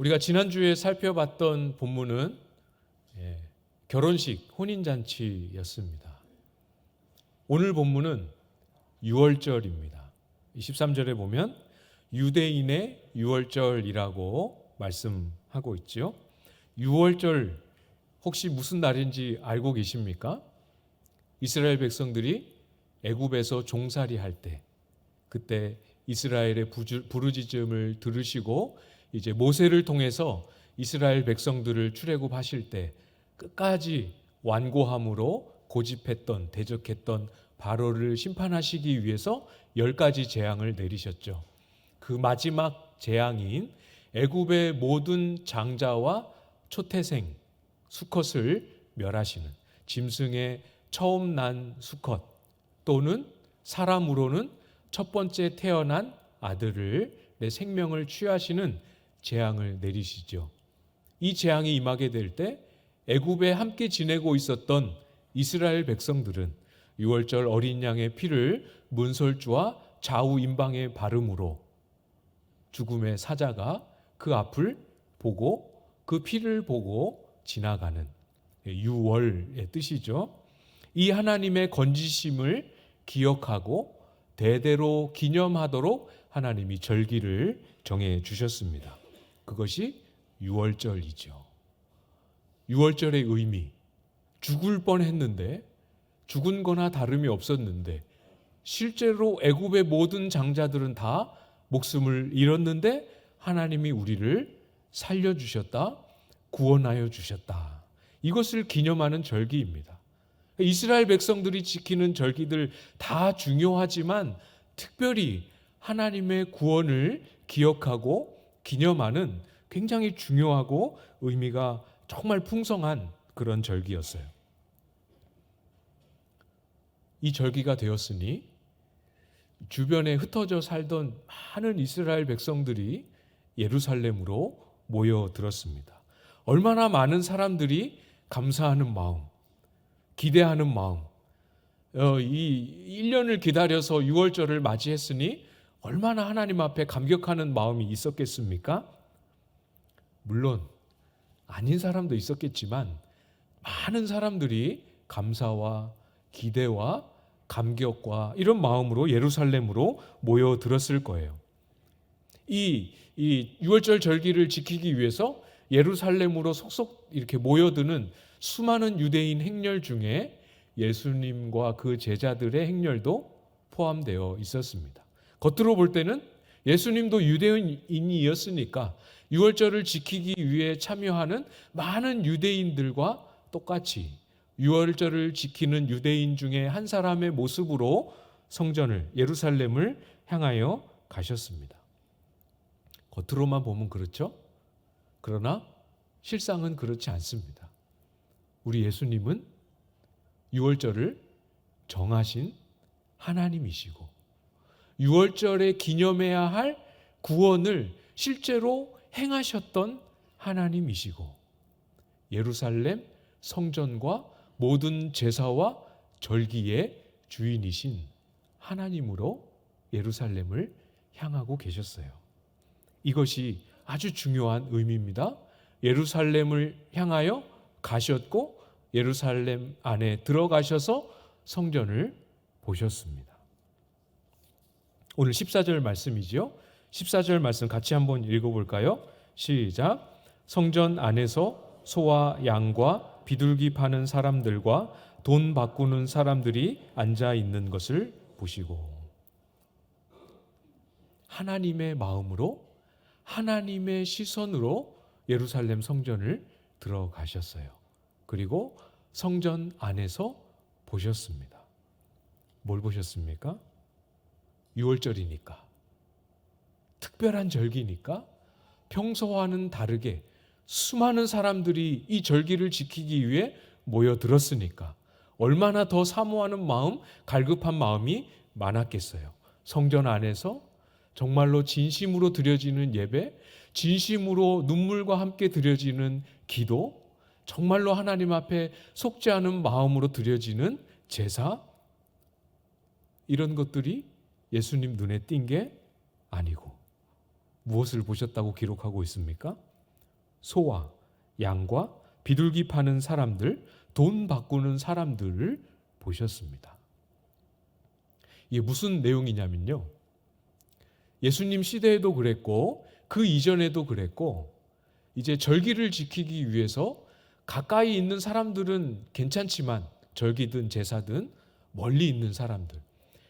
우리가 지난주에 살펴봤던 본문은 결혼식, 혼인잔치였습니다. 오늘 본문은 유월절입니다. 13절에 보면 유대인의 유월절이라고 말씀하고 있죠. 유월절 혹시 무슨 날인지 알고 계십니까? 이스라엘 백성들이 애굽에서 종살이 할 때, 그때 이스라엘의 부르짖음을 들으시고 이제 모세를 통해서 이스라엘 백성들을 출애굽하실 때 끝까지 완고함으로 고집했던, 대적했던 바로를 심판하시기 위해서 10가지 재앙을 내리셨죠. 그 마지막 재앙인 애굽의 모든 장자와 초태생 수컷을 멸하시는, 짐승의 처음 난 수컷 또는 사람으로는 첫 번째 태어난 아들을 내 생명을 취하시는 재앙을 내리시죠. 이 재앙이 임하게 될 때 애굽에 함께 지내고 있었던 이스라엘 백성들은 유월절 어린 양의 피를 문설주와 좌우 임방에 바름으로 죽음의 사자가 그 앞을 보고 그 피를 보고 지나가는 유월의 뜻이죠. 이 하나님의 건지심을 기억하고 대대로 기념하도록 하나님이 절기를 정해 주셨습니다. 그것이 유월절이죠. 유월절의 의미, 죽을 뻔했는데, 죽은 거나 다름이 없었는데 실제로 애굽의 모든 장자들은 다 목숨을 잃었는데 하나님이 우리를 살려주셨다, 구원하여 주셨다. 이것을 기념하는 절기입니다. 이스라엘 백성들이 지키는 절기들 다 중요하지만 특별히 하나님의 구원을 기억하고 기념하는 굉장히 중요하고 의미가 정말 풍성한 그런 절기였어요. 이 절기가 되었으니 주변에 흩어져 살던 많은 이스라엘 백성들이 예루살렘으로 모여들었습니다. 얼마나 많은 사람들이 감사하는 마음, 기대하는 마음, 이 1년을 기다려서 유월절을 맞이했으니 얼마나 하나님 앞에 감격하는 마음이 있었겠습니까? 물론 아닌 사람도 있었겠지만 많은 사람들이 감사와 기대와 감격과 이런 마음으로 예루살렘으로 모여들었을 거예요. 이 유월절 절기를 지키기 위해서 예루살렘으로 속속 이렇게 모여드는 수많은 유대인 행렬 중에 예수님과 그 제자들의 행렬도 포함되어 있었습니다. 겉으로 볼 때는 예수님도 유대인이었으니까 유월절을 지키기 위해 참여하는 많은 유대인들과 똑같이 유월절을 지키는 유대인 중에 한 사람의 모습으로 성전을, 예루살렘을 향하여 가셨습니다. 겉으로만 보면 그렇죠? 그러나 실상은 그렇지 않습니다. 우리 예수님은 유월절을 정하신 하나님이시고 유월절에 기념해야 할 구원을 실제로 행하셨던 하나님이시고 예루살렘 성전과 모든 제사와 절기의 주인이신 하나님으로 예루살렘을 향하고 계셨어요. 이것이 아주 중요한 의미입니다. 예루살렘을 향하여 가셨고 예루살렘 안에 들어가셔서 성전을 보셨습니다. 오늘 14절 말씀이죠. 14절 말씀 같이 한번 읽어볼까요? 시작. 성전 안에서 소와 양과 비둘기 파는 사람들과 돈 바꾸는 사람들이 앉아 있는 것을 보시고 하나님의 마음으로 하나님의 시선으로 예루살렘 성전을 들어가셨어요. 그리고 성전 안에서 보셨습니다. 뭘 보셨습니까? 유월절이니까, 특별한 절기니까 평소와는 다르게 수많은 사람들이 이 절기를 지키기 위해 모여들었으니까 얼마나 더 사모하는 마음, 갈급한 마음이 많았겠어요. 성전 안에서 정말로 진심으로 드려지는 예배, 진심으로 눈물과 함께 드려지는 기도, 정말로 하나님 앞에 속지 않은 마음으로 드려지는 제사, 이런 것들이 예수님 눈에 띈 게 아니고 무엇을 보셨다고 기록하고 있습니까? 소와 양과 비둘기 파는 사람들, 돈 바꾸는 사람들을 보셨습니다. 이게 무슨 내용이냐면요. 예수님 시대에도 그랬고 그 이전에도 그랬고 이제 절기를 지키기 위해서 가까이 있는 사람들은 괜찮지만 절기든 제사든 멀리 있는 사람들,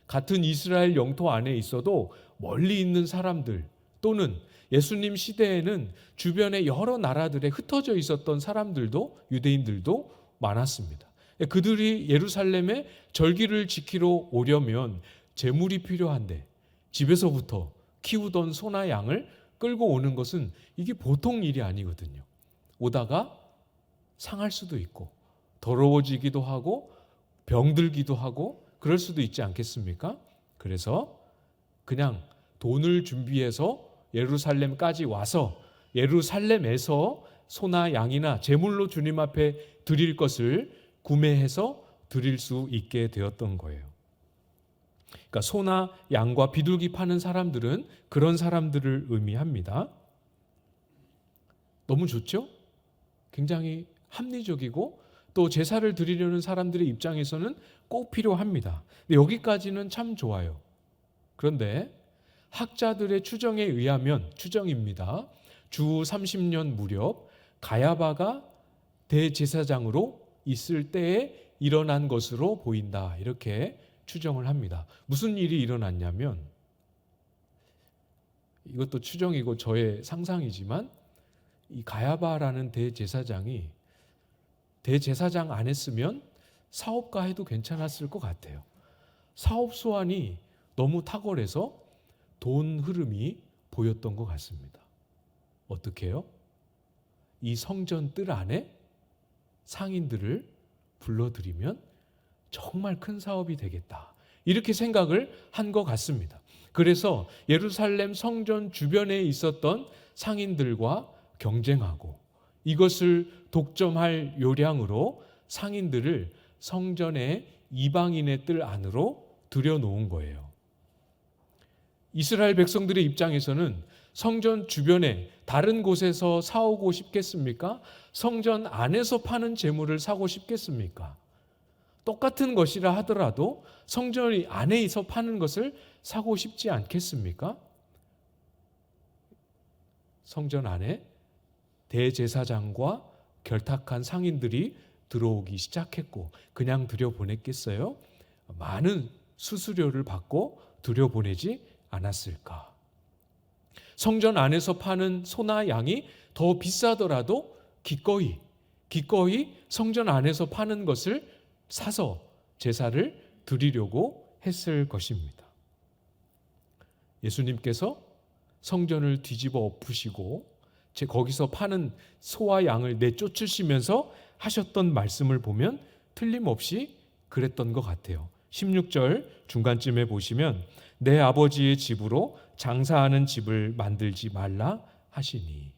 같은 이스라엘 영토 안에 있어도 멀리 있는 사람들 또는 예수님 시대에는 주변에 여러 나라들에 흩어져 있었던 사람들도 유대인들도 많았습니다. 그들이 예루살렘에 절기를 지키러 오려면 제물이 필요한데 집에서부터 키우던 소나 양을 끌고 오는 것은 이게 보통 일이 아니거든요. 오다가 상할 수도 있고 더러워지기도 하고 병들기도 하고 그럴 수도 있지 않겠습니까? 그래서 그냥 돈을 준비해서 예루살렘까지 와서 예루살렘에서 소나 양이나 제물로 주님 앞에 드릴 것을 구매해서 드릴 수 있게 되었던 거예요. 그러니까 소나 양과 비둘기 파는 사람들은 그런 사람들을 의미합니다. 너무 좋죠? 굉장히 합리적이고 또 제사를 드리려는 사람들의 입장에서는 꼭 필요합니다. 근데 여기까지는 참 좋아요. 그런데 학자들의 추정에 의하면 추정입니다. 주 30년 무렵 가야바가 대제사장으로 있을 때에 일어난 것으로 보인다. 이렇게 추정을 합니다. 무슨 일이 일어났냐면 이것도 추정이고 저의 상상이지만 이 가야바라는 대제사장이 대제사장 안 했으면 사업가 해도 괜찮았을 것 같아요. 사업 수완이 너무 탁월해서 돈 흐름이 보였던 것 같습니다. 어떻게 해요? 이 성전 뜰 안에 상인들을 불러들이면 정말 큰 사업이 되겠다. 이렇게 생각을 한 것 같습니다. 그래서 예루살렘 성전 주변에 있었던 상인들과 경쟁하고 이것을 독점할 요량으로 상인들을 성전의 이방인의 뜰 안으로 들여놓은 거예요. 이스라엘 백성들의 입장에서는 성전 주변에 다른 곳에서 사오고 싶겠습니까? 성전 안에서 파는 재물을 사고 싶겠습니까? 똑같은 것이라 하더라도 성전 안에서 파는 것을 사고 싶지 않겠습니까? 성전 안에 대제사장과 결탁한 상인들이 들어오기 시작했고 그냥 들여보냈겠어요? 많은 수수료를 받고 들여보내지 않았을까? 성전 안에서 파는 소나 양이 더 비싸더라도 기꺼이 성전 안에서 파는 것을 사서 제사를 드리려고 했을 것입니다. 예수님께서 성전을 뒤집어 엎으시고 거기서 파는 소와 양을 내쫓으시면서 하셨던 말씀을 보면 틀림없이 그랬던 것 같아요. 16절 중간쯤에 보시면 내 아버지의 집으로 장사하는 집을 만들지 말라 하시니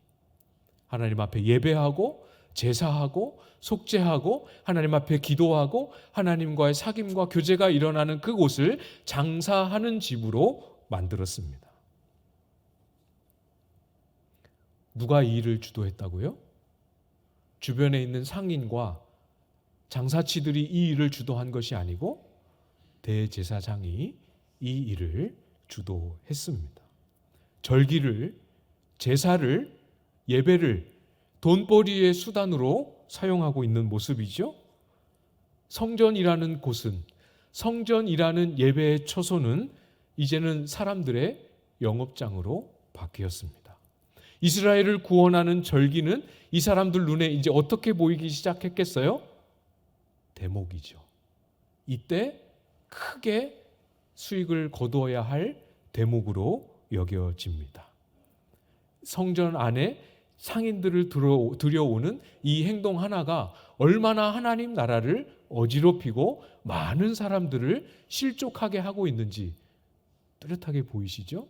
하나님 앞에 예배하고 제사하고 속죄하고 하나님 앞에 기도하고 하나님과의 사귐과 교제가 일어나는 그곳을 장사하는 집으로 만들었습니다. 누가 이 일을 주도했다고요? 주변에 있는 상인과 장사치들이 이 일을 주도한 것이 아니고 대제사장이 이 일을 주도했습니다. 절기를, 제사를, 예배를 돈벌이의 수단으로 사용하고 있는 모습이죠. 성전이라는 곳은, 성전이라는 예배의 처소는 이제는 사람들의 영업장으로 바뀌었습니다. 이스라엘을 구원하는 절기는 이 사람들 눈에 이제 어떻게 보이기 시작했겠어요? 대목이죠. 이때 크게 수익을 거두어야 할 대목으로 여겨집니다. 성전 안에 상인들을 들여오는 이 행동 하나가 얼마나 하나님 나라를 어지럽히고 많은 사람들을 실족하게 하고 있는지 뚜렷하게 보이시죠?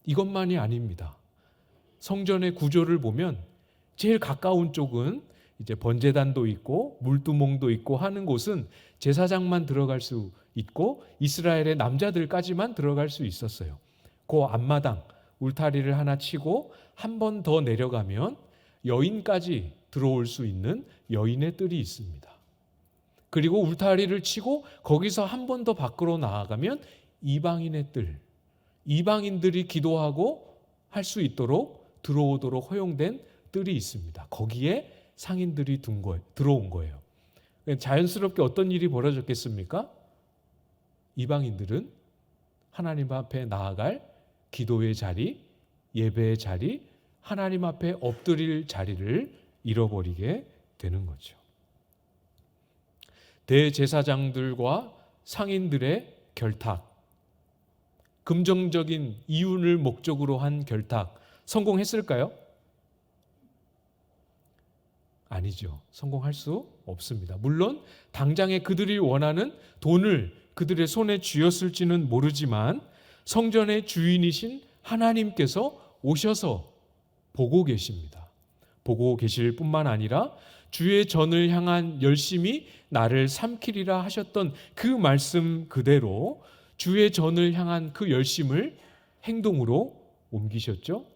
이것만이 아닙니다. 성전의 구조를 보면 제일 가까운 쪽은 이제 번제단도 있고 물두멍도 있고 하는 곳은 제사장만 들어갈 수 있고 이스라엘의 남자들까지만 들어갈 수 있었어요. 그 앞마당 울타리를 하나 치고 한 번 더 내려가면 여인까지 들어올 수 있는 여인의 뜰이 있습니다. 그리고 울타리를 치고 거기서 한 번 더 밖으로 나아가면 이방인의 뜰, 이방인들이 기도하고 할 수 있도록 들어오도록 허용된 뜰이 있습니다. 거기에 상인들이 들어온 거예요. 자연스럽게 어떤 일이 벌어졌겠습니까? 이방인들은 하나님 앞에 나아갈 기도의 자리, 예배의 자리, 하나님 앞에 엎드릴 자리를 잃어버리게 되는 거죠. 대제사장들과 상인들의 결탁, 금정적인 이윤을 목적으로 한 결탁, 성공했을까요? 아니죠. 성공할 수 없습니다. 물론 당장에 그들이 원하는 돈을 그들의 손에 쥐었을지는 모르지만 성전의 주인이신 하나님께서 오셔서 보고 계십니다. 보고 계실 뿐만 아니라 주의 전을 향한 열심이 나를 삼키리라 하셨던 그 말씀 그대로 주의 전을 향한 그 열심을 행동으로 옮기셨죠.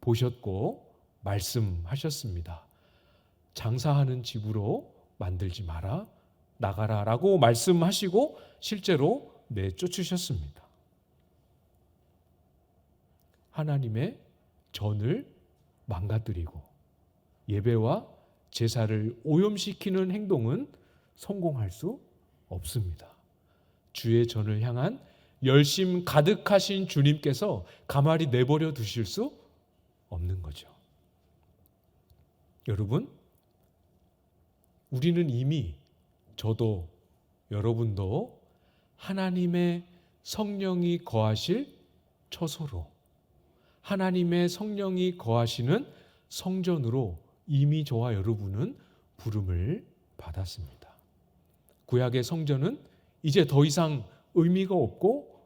보셨고 말씀하셨습니다. 장사하는 집으로 만들지 마라, 나가라 라고 말씀하시고 실제로 내쫓으셨습니다. 하나님의 전을 망가뜨리고 예배와 제사를 오염시키는 행동은 성공할 수 없습니다. 주의 전을 향한 열심 가득하신 주님께서 가만히 내버려 두실 수 없는 거죠. 여러분, 우리는 이미 저도 여러분도 하나님의 성령이 거하실 처소로, 하나님의 성령이 거하시는 성전으로 이미 저와 여러분은 부름을 받았습니다. 구약의 성전은 이제 더 이상 의미가 없고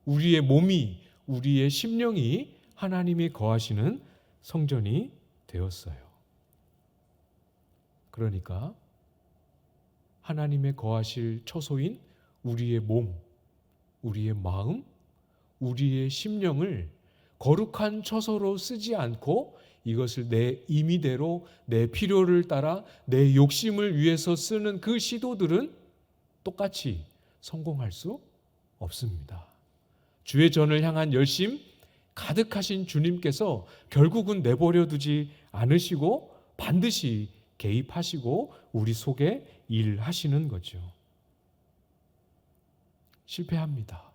우리의 몸이, 우리의 심령이 하나님이 거하시는 성전이 되었어요. 그러니까 하나님의 거하실 처소인 우리의 몸, 우리의 마음, 우리의 심령을 거룩한 처소로 쓰지 않고 이것을 내 임의대로 내 필요를 따라 내 욕심을 위해서 쓰는 그 시도들은 똑같이 성공할 수 없습니다. 주의 전을 향한 열심 가득하신 주님께서 결국은 내버려 두지 않으시고 반드시 개입하시고 우리 속에 일하시는 거죠. 실패합니다.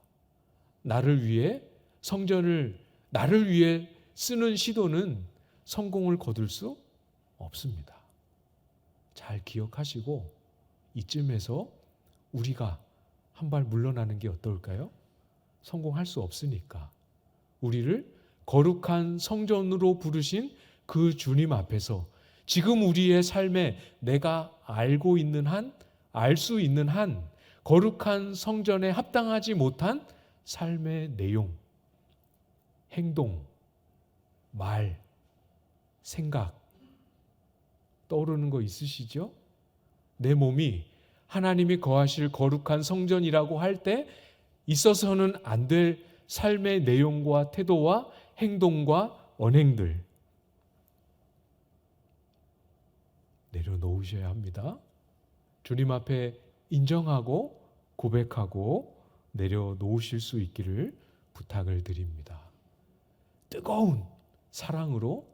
나를 위해 쓰는 시도는 성공을 거둘 수 없습니다. 잘 기억하시고 이쯤에서 우리가 한 발 물러나는 게 어떨까요? 성공할 수 없으니까 우리를 거룩한 성전으로 부르신 그 주님 앞에서 지금 우리의 삶에 내가 알 수 있는 한 거룩한 성전에 합당하지 못한 삶의 내용, 행동, 말, 생각 떠오르는 거 있으시죠? 내 몸이 하나님이 거하실 거룩한 성전이라고 할 때 있어서는 안 될 삶의 내용과 태도와 행동과 언행들 내려놓으셔야 합니다. 주님 앞에 인정하고 고백하고 내려놓으실 수 있기를 부탁을 드립니다. 뜨거운 사랑으로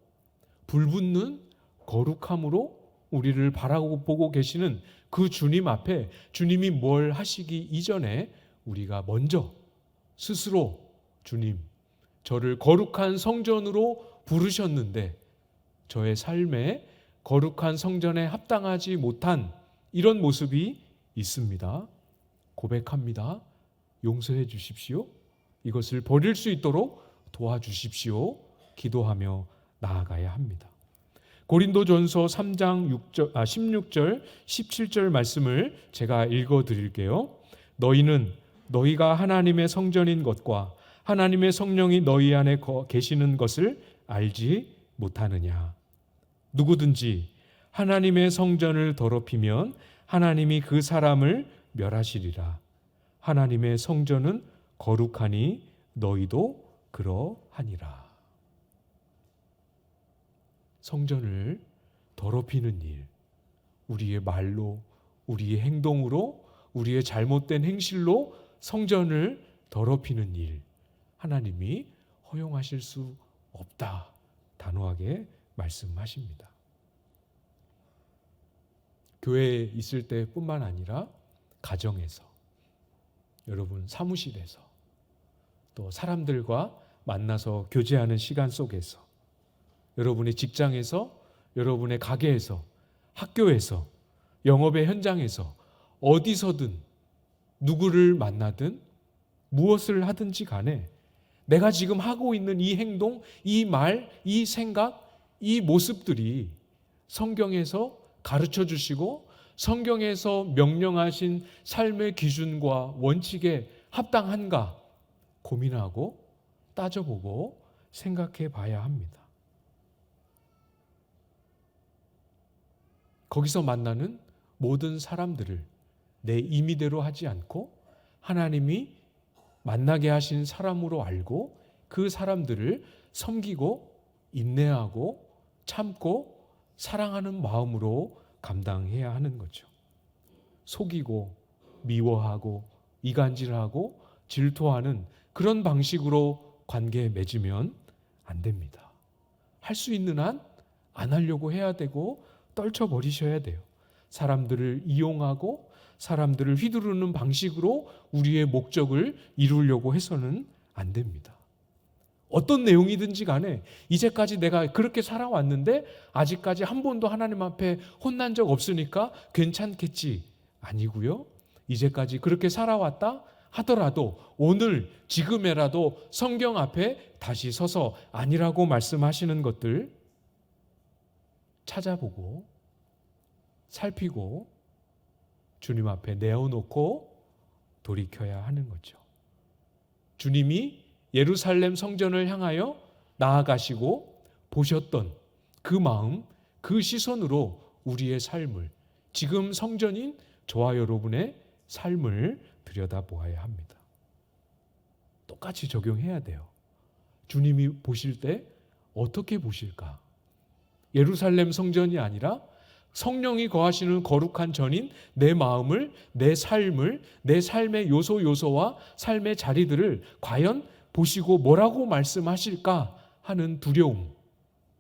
불붙는 거룩함으로 우리를 바라보고 계시는 그 주님 앞에 주님이 뭘 하시기 이전에 우리가 먼저 스스로 주님, 저를 거룩한 성전으로 부르셨는데 저의 삶에 거룩한 성전에 합당하지 못한 이런 모습이 있습니다. 고백합니다. 용서해 주십시오. 이것을 버릴 수 있도록 도와주십시오. 기도하며 나아가야 합니다. 고린도전서 3장 16절, 17절 말씀을 제가 읽어드릴게요. 너희는 너희가 하나님의 성전인 것과 하나님의 성령이 너희 안에 계시는 것을 알지 못하느냐. 누구든지 하나님의 성전을 더럽히면 하나님이 그 사람을 멸하시리라. 하나님의 성전은 거룩하니 너희도 그러하니라. 성전을 더럽히는 일, 우리의 말로, 우리의 행동으로, 우리의 잘못된 행실로 성전을 더럽히는 일, 하나님이 허용하실 수 없다, 단호하게 말씀하십니다. 교회에 있을 때뿐만 아니라 가정에서, 여러분 사무실에서, 또 사람들과 만나서 교제하는 시간 속에서, 여러분의 직장에서, 여러분의 가게에서, 학교에서, 영업의 현장에서, 어디서든 누구를 만나든 무엇을 하든지 간에 내가 지금 하고 있는 이 행동, 이 말, 이 생각, 이 모습들이 성경에서 가르쳐 주시고 성경에서 명령하신 삶의 기준과 원칙에 합당한가 고민하고 따져보고 생각해 봐야 합니다. 거기서 만나는 모든 사람들을 내 임의대로 하지 않고 하나님이 만나게 하신 사람으로 알고 그 사람들을 섬기고 인내하고 참고 사랑하는 마음으로 감당해야 하는 거죠. 속이고 미워하고 이간질하고 질투하는 그런 방식으로 관계에 맺으면 안 됩니다. 할 수 있는 한 안 하려고 해야 되고 떨쳐버리셔야 돼요. 사람들을 이용하고 사람들을 휘두르는 방식으로 우리의 목적을 이루려고 해서는 안 됩니다. 어떤 내용이든지 간에 이제까지 내가 그렇게 살아왔는데 아직까지 한 번도 하나님 앞에 혼난 적 없으니까 괜찮겠지, 아니고요. 이제까지 그렇게 살아왔다 하더라도 오늘 지금에라도 성경 앞에 다시 서서 아니라고 말씀하시는 것들 찾아보고 살피고 주님 앞에 내어놓고 돌이켜야 하는 거죠. 주님이 예루살렘 성전을 향하여 나아가시고 보셨던 그 마음, 그 시선으로 우리의 삶을, 지금 성전인 저와 여러분의 삶을 들여다보아야 합니다. 똑같이 적용해야 돼요. 주님이 보실 때 어떻게 보실까? 예루살렘 성전이 아니라 성령이 거하시는 거룩한 전인 내 마음을, 내 삶을, 내 삶의 요소와 삶의 자리들을 과연 보시고 뭐라고 말씀하실까 하는 두려움,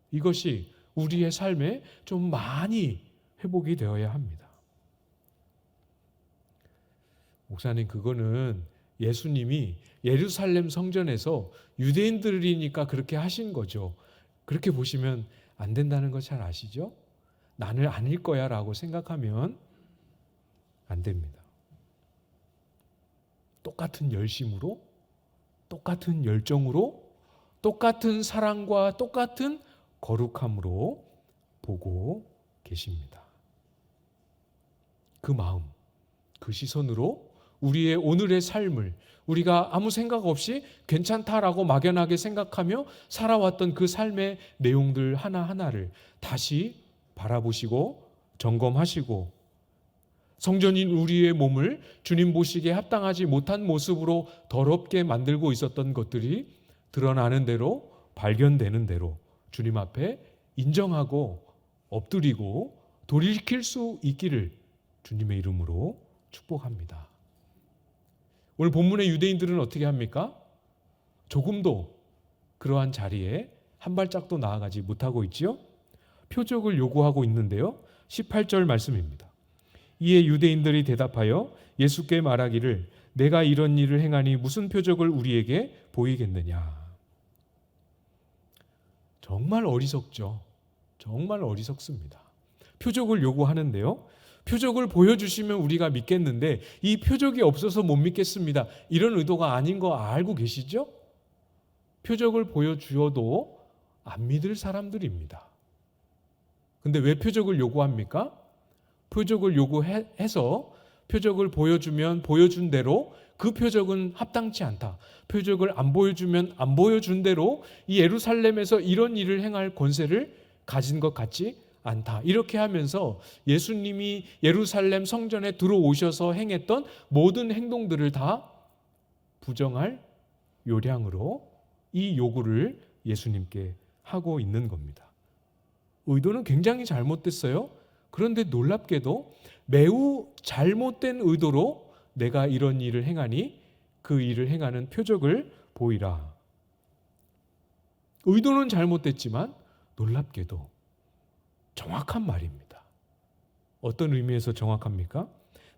이것이 우리의 삶에 좀 많이 회복이 되어야 합니다. 목사님, 그거는 예수님이 예루살렘 성전에서 유대인들이니까 그렇게 하신 거죠. 그렇게 보시면 안 된다는 거 잘 아시죠? 나는 아닐 거야 라고 생각하면 안 됩니다. 똑같은 열심으로, 똑같은 열정으로, 똑같은 사랑과 똑같은 거룩함으로 보고 계십니다. 그 마음, 그 시선으로 우리의 오늘의 삶을 우리가 아무 생각 없이 괜찮다라고 막연하게 생각하며 살아왔던 그 삶의 내용들 하나하나를 다시 바라보시고 점검하시고 성전인 우리의 몸을 주님 보시기에 합당하지 못한 모습으로 더럽게 만들고 있었던 것들이 드러나는 대로, 발견되는 대로 주님 앞에 인정하고 엎드리고 돌이킬 수 있기를 주님의 이름으로 축복합니다. 오늘 본문의 유대인들은 어떻게 합니까? 조금도 그러한 자리에 한 발짝도 나아가지 못하고 있지요? 표적을 요구하고 있는데요. 18절 말씀입니다. 이에 유대인들이 대답하여 예수께 말하기를 내가 이런 일을 행하니 무슨 표적을 우리에게 보이겠느냐. 정말 어리석죠. 정말 어리석습니다. 표적을 요구하는데요. 표적을 보여주시면 우리가 믿겠는데 이 표적이 없어서 못 믿겠습니다. 이런 의도가 아닌 거 알고 계시죠? 표적을 보여주어도 안 믿을 사람들입니다. 근데 왜 표적을 요구합니까? 표적을 요구해서 표적을 보여주면 보여준 대로 그 표적은 합당치 않다. 표적을 안 보여주면 안 보여준 대로 이 예루살렘에서 이런 일을 행할 권세를 가진 것 같지 않다. 이렇게 하면서 예수님이 예루살렘 성전에 들어오셔서 행했던 모든 행동들을 다 부정할 요량으로 이 요구를 예수님께 하고 있는 겁니다. 의도는 굉장히 잘못됐어요. 그런데 놀랍게도 매우 잘못된 의도로 내가 이런 일을 행하니 그 일을 행하는 표적을 보이라. 의도는 잘못됐지만 놀랍게도 정확한 말입니다. 어떤 의미에서 정확합니까?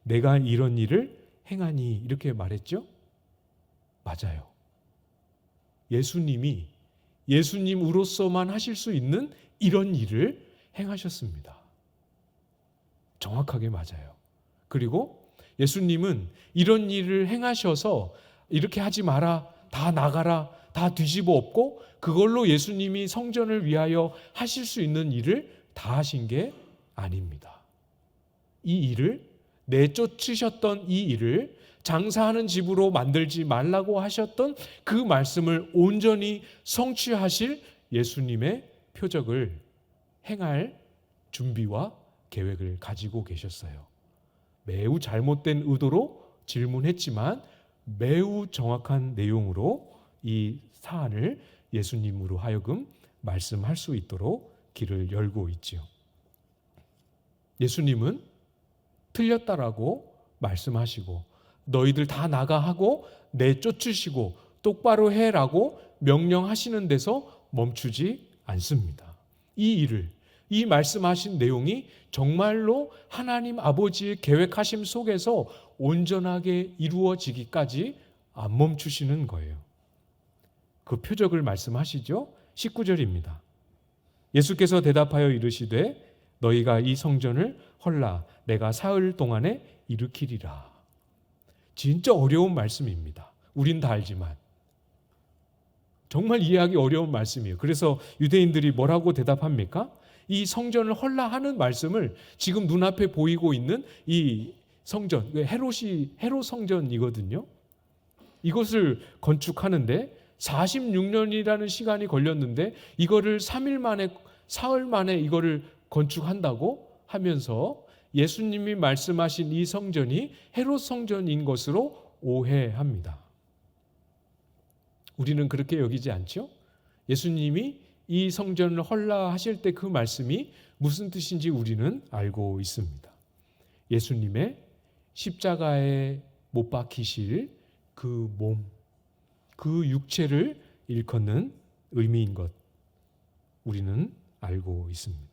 내가 이런 일을 행하니 이렇게 말했죠? 맞아요. 예수님으로서만 하실 수 있는 이런 일을 행하셨습니다. 정확하게 맞아요. 그리고 예수님은 이런 일을 행하셔서 이렇게 하지 마라, 다 나가라, 다 뒤집어 엎고 그걸로 예수님이 성전을 위하여 하실 수 있는 일을 다 하신 게 아닙니다. 이 일을, 내쫓으셨던 이 일을 장사하는 집으로 만들지 말라고 하셨던 그 말씀을 온전히 성취하실 예수님의 표적을 행할 준비와 계획을 가지고 계셨어요. 매우 잘못된 의도로 질문했지만 매우 정확한 내용으로 이 사안을 예수님으로 하여금 말씀할 수 있도록 길을 열고 있지요. 예수님은 틀렸다라고 말씀하시고 너희들 다 나가 하고 내쫓으시고 똑바로 해라고 명령하시는 데서 멈추지 않습니다. 이 일을, 이 말씀하신 내용이 정말로 하나님 아버지의 계획하심 속에서 온전하게 이루어지기까지 안 멈추시는 거예요. 그 표적을 말씀하시죠. 19절입니다. 예수께서 대답하여 이르시되 너희가 이 성전을 헐라 내가 사흘 동안에 일으키리라. 진짜 어려운 말씀입니다. 우린 다 알지만 정말 이해하기 어려운 말씀이에요. 그래서 유대인들이 뭐라고 대답합니까? 이 성전을 헐라 하는 말씀을 지금 눈앞에 보이고 있는 이 성전, 헤롯 성전이거든요. 이것을 건축하는데 46년이라는 시간이 걸렸는데 이거를 3일 만에, 사흘 만에 이거를 건축한다고 하면서 예수님이 말씀하신 이 성전이 헤롯 성전인 것으로 오해합니다. 우리는 그렇게 여기지 않죠? 예수님이 이 성전을 헐라 하실 때 그 말씀이 무슨 뜻인지 우리는 알고 있습니다. 예수님의 십자가에 못 박히실 그 몸, 그 육체를 일컫는 의미인 것 우리는 알고 있습니다.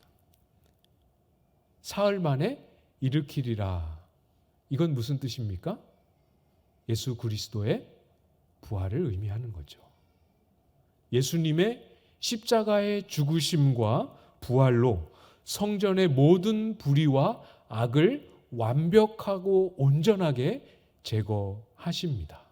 사흘 만에 일으키리라. 이건 무슨 뜻입니까? 예수 그리스도의 부활을 의미하는 거죠. 예수님의 십자가의 죽으심과 부활로 성전의 모든 불의와 악을 완벽하고 온전하게 제거하십니다.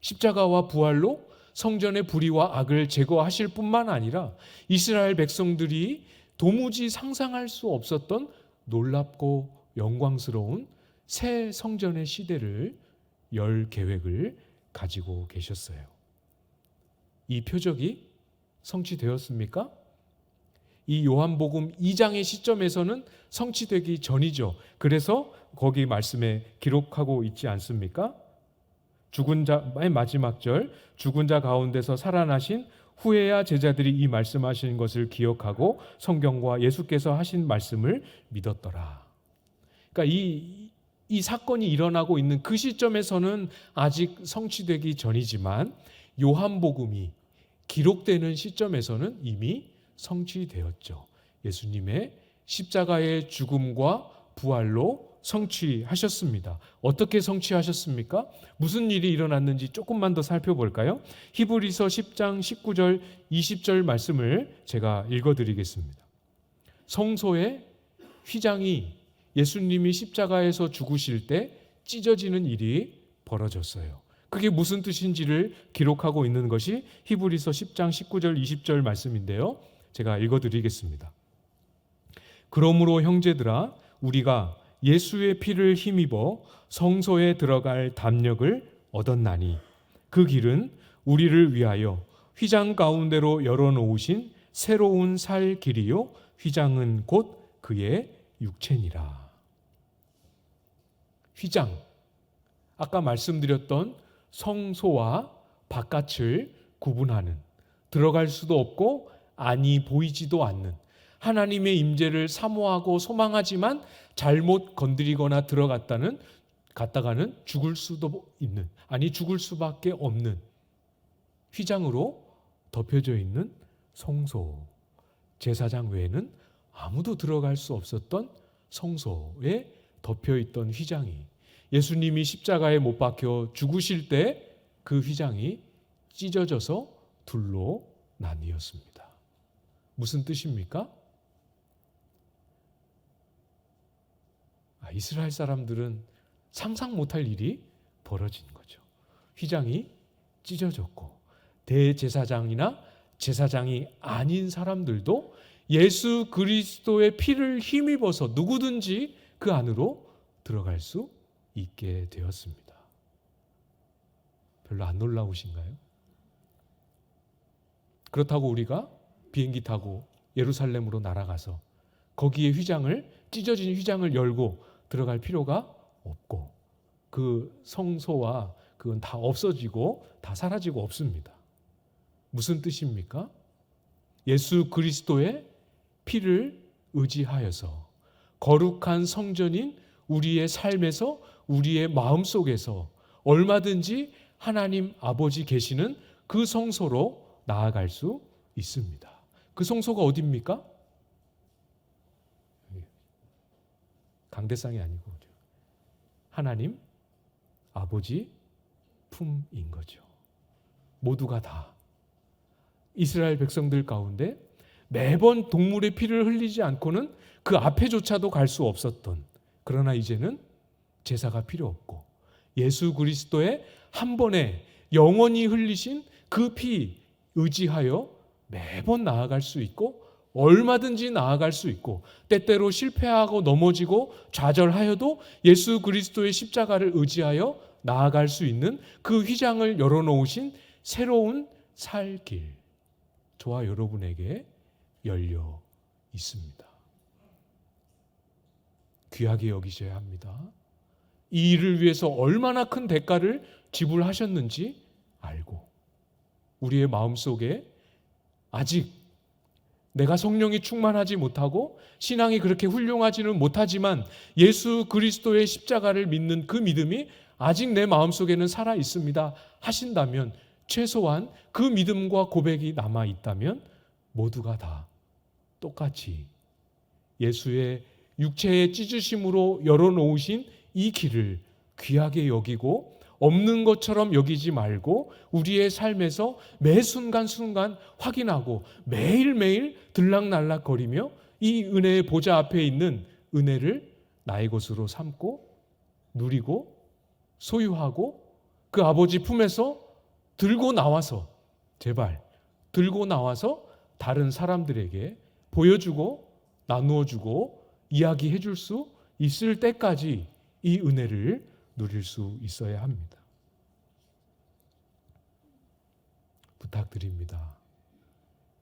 십자가와 부활로 성전의 불의와 악을 제거하실 뿐만 아니라 이스라엘 백성들이 도무지 상상할 수 없었던 놀랍고 영광스러운 새 성전의 시대를 열 계획을 가지고 계셨어요. 이 표적이 성취되었습니까? 이 요한복음 2장의 시점에서는 성취되기 전이죠. 그래서 거기 말씀에 기록하고 있지 않습니까? 죽은 자의 마지막 절, 죽은 자 가운데서 살아나신 후에야 제자들이 이 말씀하신 것을 기억하고 성경과 예수께서 하신 말씀을 믿었더라. 그러니까 이 사건이 일어나고 있는 그 시점에서는 아직 성취되기 전이지만 요한복음이 기록되는 시점에서는 이미 성취되었죠. 예수님의 십자가의 죽음과 부활로 성취하셨습니다. 어떻게 성취하셨습니까? 무슨 일이 일어났는지 조금만 더 살펴볼까요? 히브리서 10장 19절 20절 말씀을 제가 읽어드리겠습니다. 성소의 휘장이 예수님이 십자가에서 죽으실 때 찢어지는 일이 벌어졌어요. 그게 무슨 뜻인지를 기록하고 있는 것이 히브리서 10장 19절 20절 말씀인데요. 제가 읽어드리겠습니다. 그러므로 형제들아 우리가 예수의 피를 힘입어 성소에 들어갈 담력을 얻었나니 그 길은 우리를 위하여 휘장 가운데로 열어놓으신 새로운 살 길이요 휘장은 곧 그의 육체니라. 휘장, 아까 말씀드렸던 성소와 바깥을 구분하는, 들어갈 수도 없고 아니 보이지도 않는 하나님의 임재를 사모하고 소망하지만 잘못 건드리거나 갔다가는 죽을 수도 있는, 아니 죽을 수밖에 없는 휘장으로 덮여져 있는 성소, 제사장 외에는 아무도 들어갈 수 없었던 성소에 덮여있던 휘장이 예수님이 십자가에 못 박혀 죽으실 때 그 휘장이 찢어져서 둘로 나뉘었습니다. 무슨 뜻입니까? 이스라엘 사람들은 상상 못할 일이 벌어진 거죠. 휘장이 찢어졌고 대제사장이나 제사장이 아닌 사람들도 예수 그리스도의 피를 힘입어서 누구든지 그 안으로 들어갈 수 있게 되었습니다. 별로 안 놀라우신가요? 그렇다고 우리가 비행기 타고 예루살렘으로 날아가서 거기에 찢어진 휘장을 열고 들어갈 필요가 없고 그 성소와 그건 다 없어지고 다 사라지고 없습니다. 무슨 뜻입니까? 예수 그리스도의 피를 의지하여서 거룩한 성전인 우리의 삶에서 우리의 마음속에서 얼마든지 하나님 아버지 계시는 그 성소로 나아갈 수 있습니다. 그 성소가 어디입니까? 강대상이 아니고 하나님 아버지 품인 거죠. 모두가 다 이스라엘 백성들 가운데 매번 동물의 피를 흘리지 않고는 그 앞에조차도 갈 수 없었던, 그러나 이제는 제사가 필요 없고 예수 그리스도의 한 번에 영원히 흘리신 그 피 의지하여 매번 나아갈 수 있고 얼마든지 나아갈 수 있고 때때로 실패하고 넘어지고 좌절하여도 예수 그리스도의 십자가를 의지하여 나아갈 수 있는 그 휘장을 열어놓으신 새로운 살 길, 저와 여러분에게 열려 있습니다. 귀하게 여기셔야 합니다. 이 일을 위해서 얼마나 큰 대가를 지불하셨는지 알고 우리의 마음속에 아직 내가 성령이 충만하지 못하고 신앙이 그렇게 훌륭하지는 못하지만 예수 그리스도의 십자가를 믿는 그 믿음이 아직 내 마음속에는 살아 있습니다 하신다면, 최소한 그 믿음과 고백이 남아 있다면 모두가 다 똑같이 예수의 육체의 찢으심으로 열어놓으신 이 길을 귀하게 여기고 없는 것처럼 여기지 말고 우리의 삶에서 매 순간순간 확인하고 매일매일 들락날락거리며 이 은혜의 보좌 앞에 있는 은혜를 나의 것으로 삼고 누리고 소유하고 그 아버지 품에서 들고 나와서, 제발 들고 나와서 다른 사람들에게 보여주고 나누어주고 이야기해 줄 수 있을 때까지 이 은혜를 누릴 수 있어야 합니다. 부탁드립니다.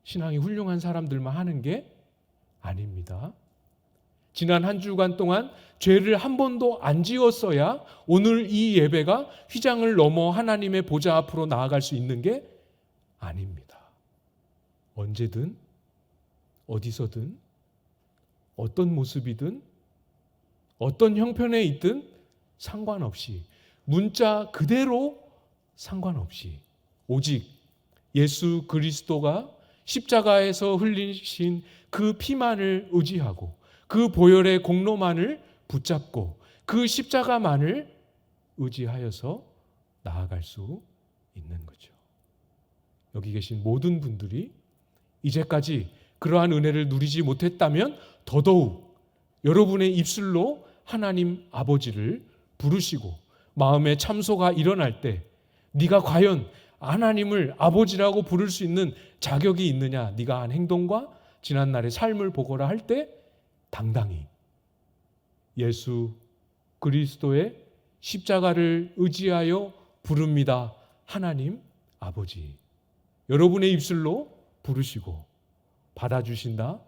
신앙이 훌륭한 사람들만 하는 게 아닙니다. 지난 한 주간 동안 죄를 한 번도 안 지었어야 오늘 이 예배가 휘장을 넘어 하나님의 보좌 앞으로 나아갈 수 있는 게 아닙니다. 언제든 어디서든 어떤 모습이든 어떤 형편에 있든 상관없이, 문자 그대로 상관없이 오직 예수 그리스도가 십자가에서 흘리신 그 피만을 의지하고 그 보혈의 공로만을 붙잡고 그 십자가만을 의지하여서 나아갈 수 있는 거죠. 여기 계신 모든 분들이 이제까지 그러한 은혜를 누리지 못했다면 더더욱 여러분의 입술로 하나님 아버지를 부르시고 마음의 참소가 일어날 때 네가 과연 하나님을 아버지라고 부를 수 있는 자격이 있느냐, 네가 한 행동과 지난날의 삶을 보거라 할 때 당당히 예수 그리스도의 십자가를 의지하여 부릅니다. 하나님 아버지. 여러분의 입술로 부르시고 받아주신다,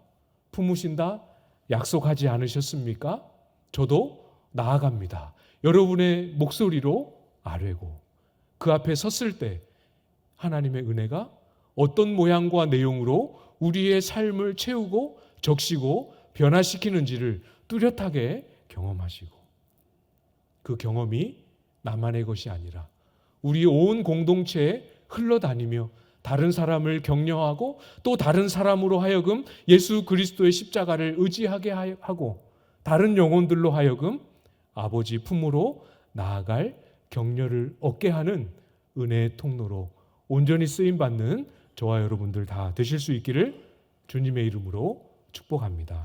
품으신다 약속하지 않으셨습니까? 저도 나아갑니다. 여러분의 목소리로 아뢰고 그 앞에 섰을 때 하나님의 은혜가 어떤 모양과 내용으로 우리의 삶을 채우고 적시고 변화시키는지를 뚜렷하게 경험하시고, 그 경험이 나만의 것이 아니라 우리 온 공동체에 흘러다니며 다른 사람을 격려하고 또 다른 사람으로 하여금 예수 그리스도의 십자가를 의지하게 하고 다른 영혼들로 하여금 아버지 품으로 나아갈 격려를 얻게 하는 은혜의 통로로 온전히 쓰임받는 저와 여러분들 다 되실 수 있기를 주님의 이름으로 축복합니다.